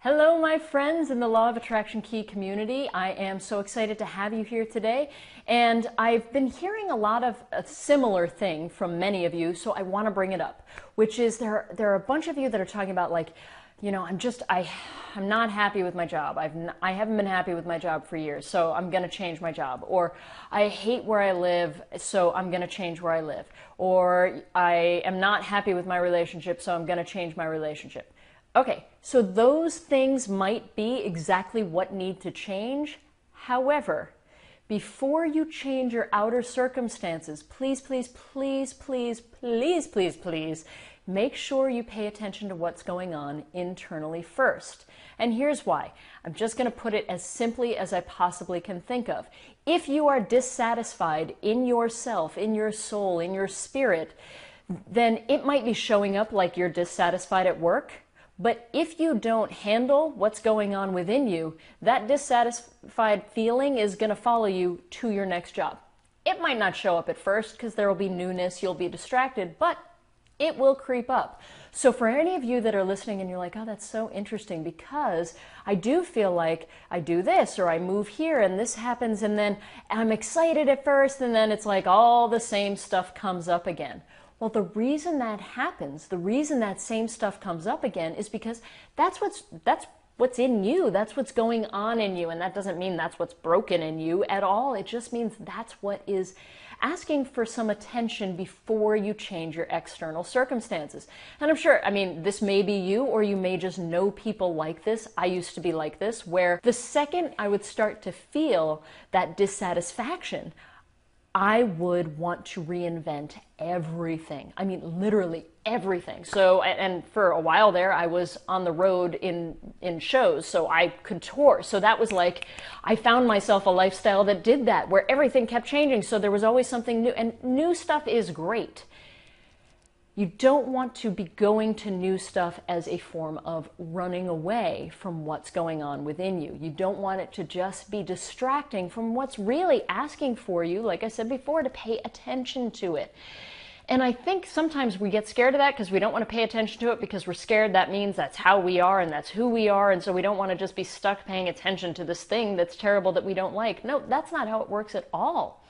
Hello, my friends in the Law of Attraction Key community. I am so excited to have you here today. And I've been hearing a lot of a similar thing from many of you, so I want to bring it up, which is there are a bunch of you that are talking about like, you know, I'm not happy with my job. I haven't been happy with my job for years, so I'm going to change my job. Or I hate where I live, so I'm going to change where I live. Or I am not happy with my relationship, so I'm going to change my relationship. Okay, so those things might be exactly what need to change. However, before you change your outer circumstances, please, please, please, please, please, please, please, make sure you pay attention to what's going on internally first. And here's why. I'm just going to put it as simply as I possibly can think of. If you are dissatisfied in yourself, in your soul, in your spirit, then it might be showing up like you're dissatisfied at work. But if you don't handle what's going on within you, that dissatisfied feeling is going to follow you to your next job. It might not show up at first because there will be newness, you'll be distracted, but it will creep up. So for any of you that are listening and you're like, oh, that's so interesting because I do feel like I do this or I move here and this happens and then I'm excited at first and then it's like all the same stuff comes up again. Well, the reason that happens, the reason that same stuff comes up again is because that's what's in you. That's what's going on in you. And that doesn't mean that's what's broken in you at all. It just means that's what is asking for some attention before you change your external circumstances. And I'm sure, I mean, this may be you or you may just know people like this. I used to be like this, where the second I would start to feel that dissatisfaction, I would want to reinvent everything. I mean, literally everything. So, and for a while there, I was on the road in shows, so I could tour. So that was like, I found myself a lifestyle that did that, where everything kept changing. So there was always something new, and new stuff is great. You don't want to be going to new stuff as a form of running away from what's going on within you. You don't want it to just be distracting from what's really asking for you, like I said before, to pay attention to it. And I think sometimes we get scared of that because we don't want to pay attention to it because we're scared that means that's how we are and that's who we are. And so we don't want to just be stuck paying attention to this thing that's terrible that we don't like. No, that's not how it works at all.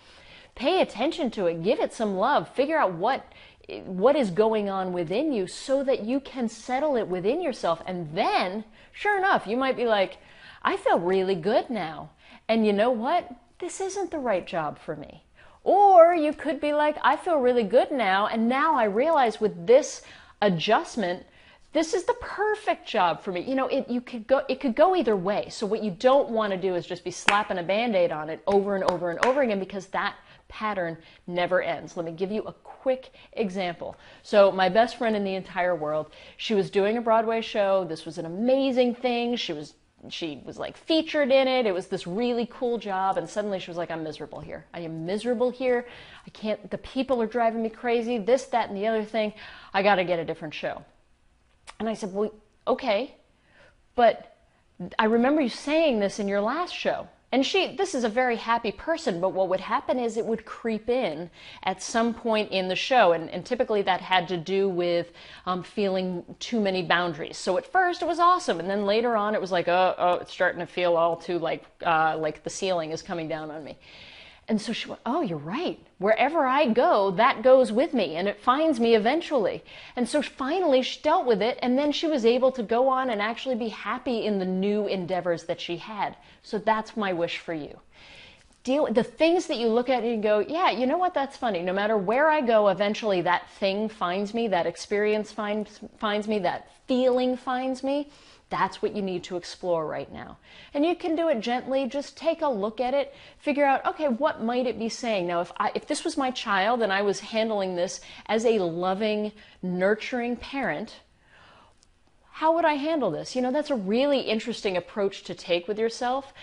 Pay attention to it. Give it some love. Figure out what is going on within you so that you can settle it within yourself. And then, sure enough, you might be like, I feel really good now. And you know what? This isn't the right job for me. Or you could be like, I feel really good now. And now I realize with this adjustment, this is the perfect job for me. You know, it could go either way. So what you don't want to do is just be slapping a Band-Aid on it over and over and over again, because that pattern never ends. Let me give you a quick example. So my best friend in the entire world, she was doing a Broadway show. This was an amazing thing. She was like featured in it. It was this really cool job. And suddenly she was like, I'm miserable here. I am miserable here. I can't, the people are driving me crazy, this, that, and the other thing. I got to get a different show. And I said, well, okay, but I remember you saying this in your last show. And this is a very happy person, but what would happen is it would creep in at some point in the show. And typically that had to do with feeling too many boundaries. So at first it was awesome. And then later on it was like, oh, it's starting to feel all too like the ceiling is coming down on me. And so she went, oh, you're right. Wherever I go, that goes with me, and it finds me eventually. And so finally she dealt with it, and then she was able to go on and actually be happy in the new endeavors that she had. So that's my wish for you. The things that you look at and you go, yeah, you know what, that's funny. No matter where I go, eventually that thing finds me, that experience finds me, that feeling finds me. That's what you need to explore right now. And you can do it gently. Just take a look at it. Figure out, okay, what might it be saying? Now, if this was my child and I was handling this as a loving, nurturing parent, how would I handle this? You know, that's a really interesting approach to take with yourself,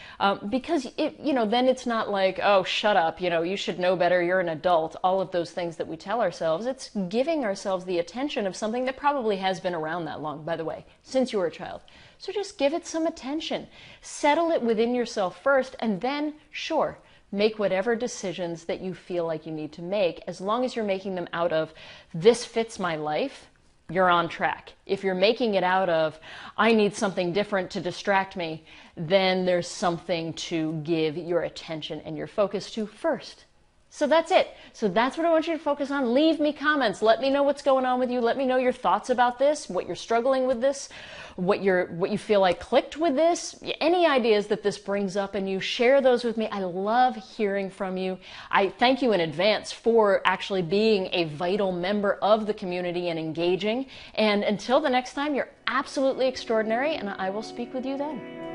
because then it's not like, oh, shut up, you should know better, you're an adult, all of those things that we tell ourselves. It's giving ourselves the attention of something that probably has been around that long, by the way, since you were a child. So just give it some attention. Settle it within yourself first, and then, sure, make whatever decisions that you feel like you need to make, as long as you're making them out of, this fits my life, you're on track. If you're making it out of, I need something different to distract me, then there's something to give your attention and your focus to first. So that's it. So that's what I want you to focus on. Leave me comments. Let me know what's going on with you. Let me know your thoughts about this, what you're struggling with this, what you feel like clicked with this, any ideas that this brings up, and you share those with me. I love hearing from you. I thank you in advance for actually being a vital member of the community and engaging. And until the next time, you're absolutely extraordinary, and I will speak with you then.